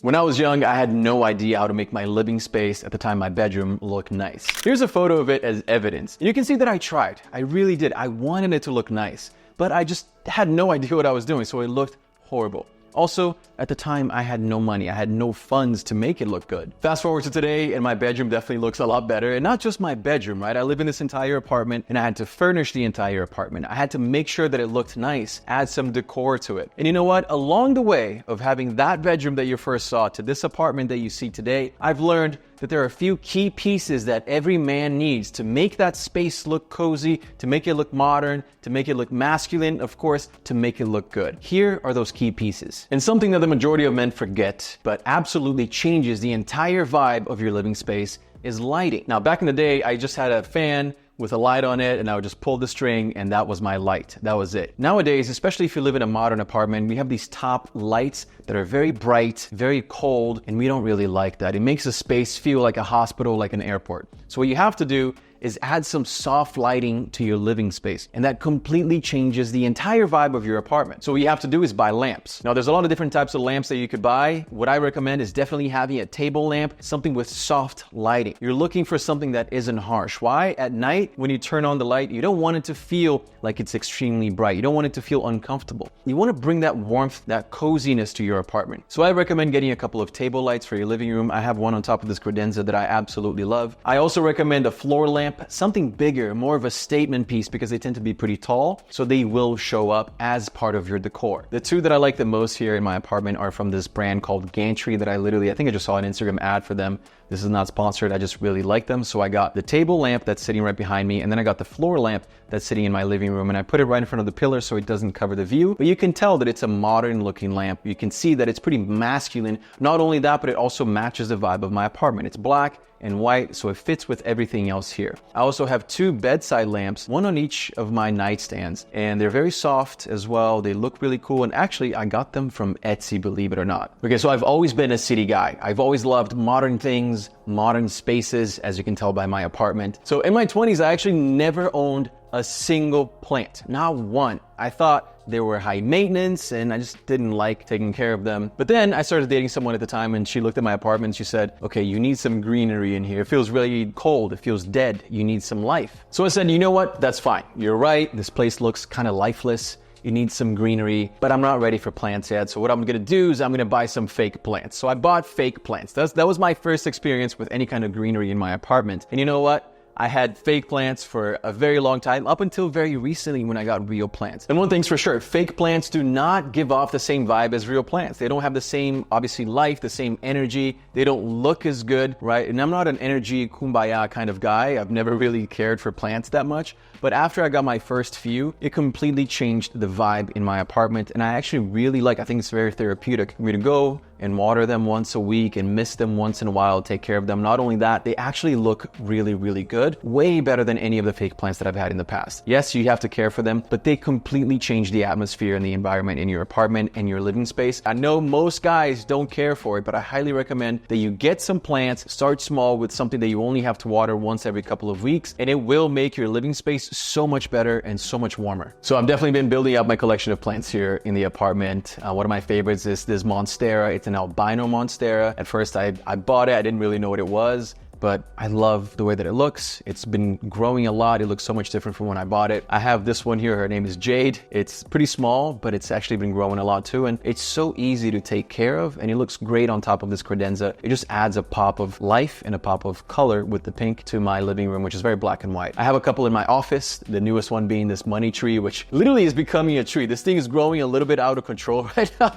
When I was young, I had no idea how to make my living space, at the time my bedroom, look nice. Here's a photo of it as evidence. You can see that I tried. I really did. I wanted it to look nice, but I just had no idea what I was doing, so it looked horrible. Also, at the time, I had no money. I had no funds to make it look good. Fast forward to today, and my bedroom definitely looks a lot better. And not just my bedroom, right? I live in this entire apartment, and I had to furnish the entire apartment. I had to make sure that it looked nice, add some decor to it. And you know what? Along the way of having that bedroom that you first saw to this apartment that you see today, I've learned that there are a few key pieces that every man needs to make that space look cozy, to make it look modern, to make it look masculine, of course, to make it look good. Here are those key pieces. And something that the majority of men forget, but absolutely changes the entire vibe of your living space, is lighting. Now, back in the day, I just had a fan with a light on it, and I would just pull the string, and that was my light. That was it. Nowadays, especially if you live in a modern apartment, we have these top lights that are very bright, very cold, and we don't really like that. It makes the space feel like a hospital, like an airport. So what you have to do is add some soft lighting to your living space, and that completely changes the entire vibe of your apartment. So what you have to do is buy lamps. Now, there's a lot of different types of lamps that you could buy. What I recommend is definitely having a table lamp, something with soft lighting. You're looking for something that isn't harsh. Why? At night, when you turn on the light, you don't want it to feel like it's extremely bright. You don't want it to feel uncomfortable. You want to bring that warmth, that coziness to your apartment. So I recommend getting a couple of table lights for your living room. I have one on top of this credenza that I absolutely love. I also recommend a floor lamp, something bigger, more of a statement piece, because they tend to be pretty tall, so they will show up as part of your decor. The two that I like the most here in my apartment are from this brand called Gantry that I think I just saw an Instagram ad for them. This is not sponsored, I just really like them. So I got the table lamp that's sitting right behind me, and then I got the floor lamp that's sitting in my living room, and I put it right in front of the pillar so it doesn't cover the view. But you can tell that it's a modern looking lamp. You can see that it's pretty masculine. Not only that, but it also matches the vibe of my apartment. It's black and white, so it fits with everything else here. I also have two bedside lamps, one on each of my nightstands, and they're very soft as well. They look really cool, and actually I got them from Etsy, believe it or not. Okay, so I've always been a city guy. I've always loved modern things, modern spaces, as you can tell by my apartment. So in my 20s, I actually never owned a single plant, not one. I thought they were high maintenance and I just didn't like taking care of them. But then I started dating someone at the time, and she looked at my apartment and she said, okay, you need some greenery in here. It feels really cold. It feels dead. You need some life. So I said, you know what? That's fine. You're right. This place looks kind of lifeless. You need some greenery, but I'm not ready for plants yet. So what I'm gonna do is I'm gonna buy some fake plants. So I bought fake plants. That was my first experience with any kind of greenery in my apartment. And you know what? I had fake plants for a very long time, up until very recently when I got real plants. And one thing's for sure, fake plants do not give off the same vibe as real plants. They don't have the same, obviously, life, the same energy. They don't look as good, right? And I'm not an energy kumbaya kind of guy. I've never really cared for plants that much. But after I got my first few, it completely changed the vibe in my apartment. And I actually really I think it's very therapeutic for me to go and water them once a week and mist them once in a while, take care of them. Not only that, they actually look really, really good. Way better than any of the fake plants that I've had in the past. Yes, you have to care for them, but they completely change the atmosphere and the environment in your apartment and your living space. I know most guys don't care for it, but I highly recommend that you get some plants, start small with something that you only have to water once every couple of weeks, and it will make your living space so much better and so much warmer. So I've definitely been building up my collection of plants here in the apartment. One of my favorites is this Monstera. It's an albino Monstera. At first I bought it, I didn't really know what it was, but I love the way that it looks. It's been growing a lot. It looks so much different from when I bought it. I have this one here. Her name is Jade. It's pretty small, but it's actually been growing a lot too. And it's so easy to take care of, and it looks great on top of this credenza. It just adds a pop of life and a pop of color with the pink to my living room, which is very black and white. I have a couple in my office, the newest one being this money tree, which literally is becoming a tree. This thing is growing a little bit out of control right now.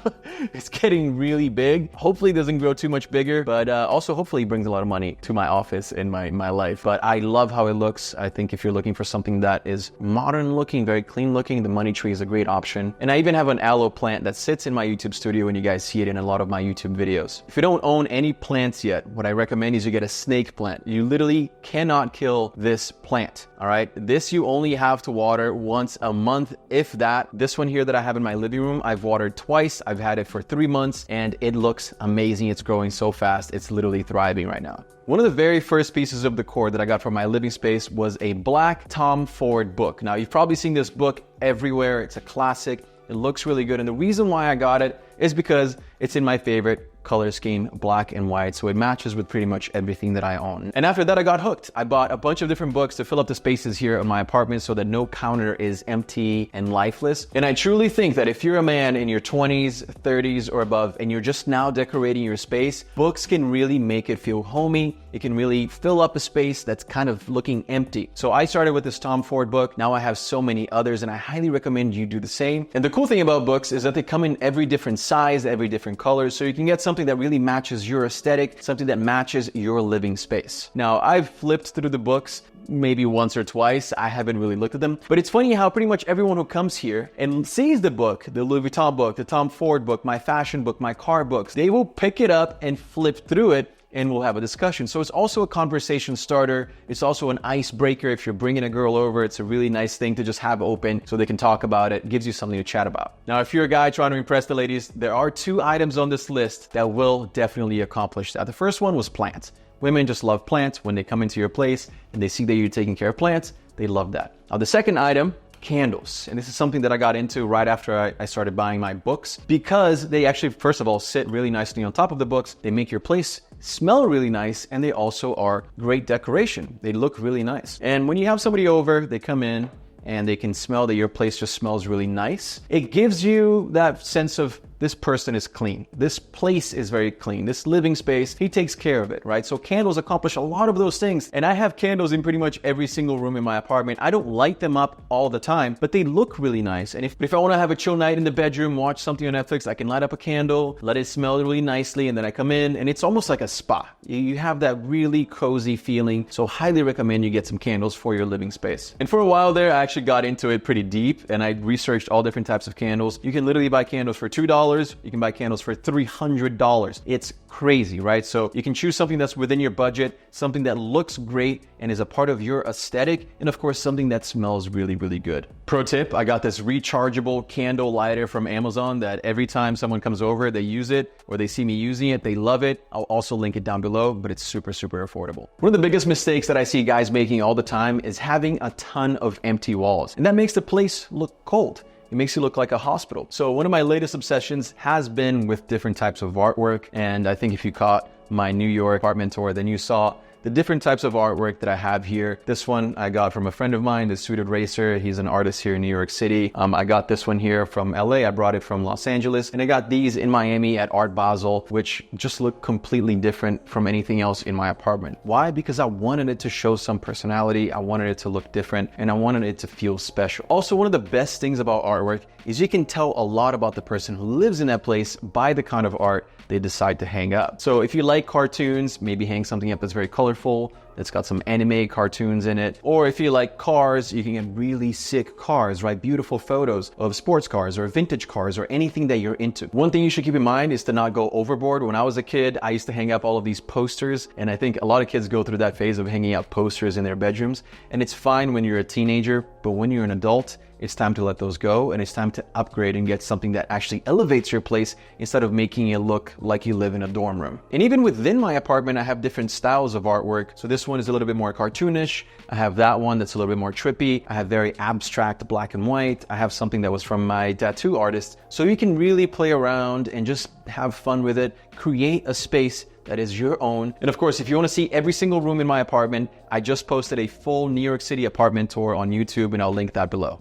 It's getting really big. Hopefully it doesn't grow too much bigger, but also hopefully it brings a lot of money to my office in my life. But I love how it looks. I think if you're looking for something that is modern looking, very clean looking, the money tree is a great option. And I even have an aloe plant that sits in my YouTube studio, and you guys see it in a lot of my YouTube videos. If you don't own any plants yet, what I recommend is you get a snake plant. You literally cannot kill this plant, all right? This you only have to water once a month, if that. This one here that I have in my living room, I've watered twice. I've had it for 3 months, and it looks amazing. It's growing so fast. It's literally thriving right now. One of the very first pieces of decor that I got from my living space was a black Tom Ford book. Now, you've probably seen this book everywhere. It's a classic. It looks really good. And the reason why I got it is because it's in my favorite color scheme, black and white, so it matches with pretty much everything that I own. And after that, I got hooked. I bought a bunch of different books to fill up the spaces here in my apartment so that no counter is empty and lifeless. And I truly think that if you're a man in your 20s, 30s or above, and you're just now decorating your space, books can really make it feel homey. It can really fill up a space that's kind of looking empty. So I started with this Tom Ford book. Now I have so many others, and I highly recommend you do the same. And the cool thing about books is that they come in every different size, every different color, so you can get something that really matches your aesthetic, something that matches your living space. Now, I've flipped through the books maybe once or twice. I haven't really looked at them, but it's funny how pretty much everyone who comes here and sees the book, the Louis Vuitton book, the Tom Ford book, my fashion book, my car books, they will pick it up and flip through it, and we'll have a discussion. So it's also a conversation starter. It's also an icebreaker. If you're bringing a girl over, it's a really nice thing to just have open so they can talk about it. It gives you something to chat about. Now, if you're a guy trying to impress the ladies, there are 2 items on this list that will definitely accomplish that. The first one was plants. Women just love plants. When they come into your place and they see that you're taking care of plants, they love that. Now, the second item, candles. And this is something that I got into right after I started buying my books, because they actually, first of all, sit really nicely on top of the books. They make your place smell really nice, and they also are great decoration. They look really nice. And when you have somebody over, they come in and they can smell that your place just smells really nice. It gives you that sense of this person is clean. This place is very clean. This living space, he takes care of it, right? So candles accomplish a lot of those things. And I have candles in pretty much every single room in my apartment. I don't light them up all the time, but they look really nice. And if I want to have a chill night in the bedroom, watch something on Netflix, I can light up a candle, let it smell really nicely, and then I come in and it's almost like a spa. You have that really cozy feeling. So highly recommend you get some candles for your living space. And for a while there, I actually got into it pretty deep, and I researched all different types of candles. You can literally buy candles for $2. You can buy candles for $300. It's crazy, right? So you can choose something that's within your budget, something that looks great and is a part of your aesthetic, and of course, something that smells really, really good. Pro tip, I got this rechargeable candle lighter from Amazon that every time someone comes over, they use it or they see me using it, they love it. I'll also link it down below, but it's super, super affordable. One of the biggest mistakes that I see guys making all the time is having a ton of empty walls, and that makes the place look cold. It makes you look like a hospital. So one of my latest obsessions has been with different types of artwork. And I think if you caught my New York apartment tour, then you saw the different types of artwork that I have here. This one I got from a friend of mine, the Suited Racer. He's an artist here in New York City. I got this one here from LA. I brought it from Los Angeles. And I got these in Miami at Art Basel, which just look completely different from anything else in my apartment. Why? Because I wanted it to show some personality. I wanted it to look different, and I wanted it to feel special. Also, one of the best things about artwork is you can tell a lot about the person who lives in that place by the kind of art they decide to hang up. So if you like cartoons, maybe hang something up that's very colorful, that's got some anime cartoons in it. Or if you like cars, you can get really sick cars, right? Beautiful photos of sports cars or vintage cars or anything that you're into. One thing you should keep in mind is to not go overboard. When I was a kid, I used to hang up all of these posters, and I think a lot of kids go through that phase of hanging up posters in their bedrooms. And it's fine when you're a teenager, but when you're an adult, it's time to let those go, and it's time to upgrade and get something that actually elevates your place instead of making it look like you live in a dorm room. And even within my apartment, I have different styles of artwork. So this one is a little bit more cartoonish. I have that one that's a little bit more trippy. I have very abstract black and white. I have something that was from my tattoo artist. So you can really play around and just have fun with it. Create a space that is your own. And of course, if you want to see every single room in my apartment, I just posted a full New York City apartment tour on YouTube, and I'll link that below.